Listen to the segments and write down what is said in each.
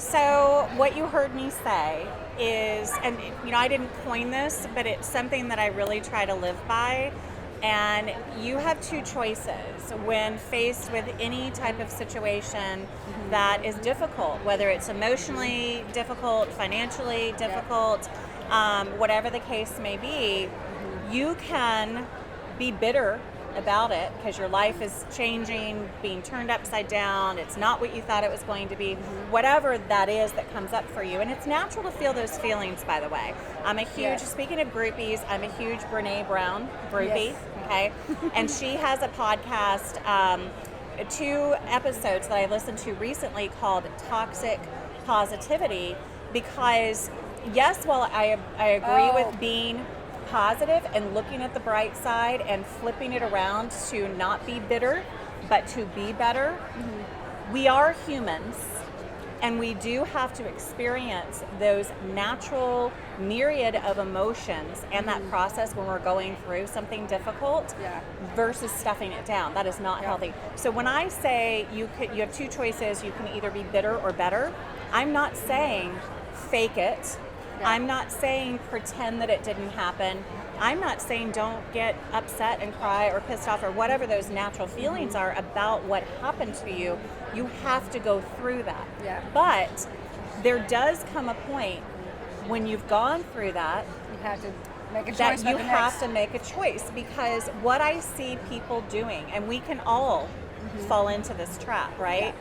So what you heard me say is, and I didn't coin this, but it's something that I really try to live by. And you have two choices when faced with any type of situation that is difficult, whether it's emotionally difficult, financially difficult, whatever the case may be. You can be bitter about it because your life is changing, being turned upside down, it's not what you thought it was going to be, whatever that is that comes up for you. And it's natural to feel those feelings, by the way. I'm a huge, speaking of groupies, I'm a huge Brene Brown groupie, okay? And she has a podcast, 2 episodes that I listened to recently called Toxic Positivity, because yes, while I agree with being positive and looking at the bright side and flipping it around to not be bitter, but to be better. We are humans, and we do have to experience those natural myriad of emotions and that process when we're going through something difficult versus stuffing it down. That is not healthy. So when I say you have 2 choices, you can either be bitter or better, I'm not saying fake it. I'm not saying pretend that it didn't happen. I'm not saying don't get upset and cry or pissed off or whatever those natural feelings are about what happened to you. You have to go through that. But there does come a point when you've gone through that, you have to make a choice. That you have to make a choice, because what I see people doing, and we can all fall into this trap, right?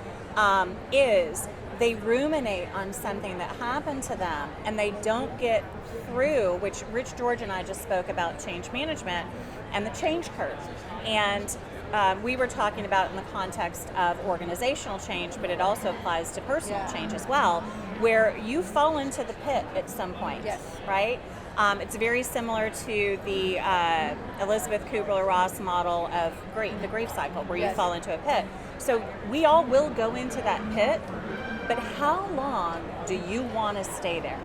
Is they ruminate on something that happened to them and they don't get through, which Rich George and I just spoke about change management and the change curve. And we were talking about in the context of organizational change, but it also applies to personal change as well, where you fall into the pit at some point, right? It's very similar to the Elizabeth Kubler-Ross model of the grief cycle, where you fall into a pit. So we all will go into that pit, but how long do you want to stay there?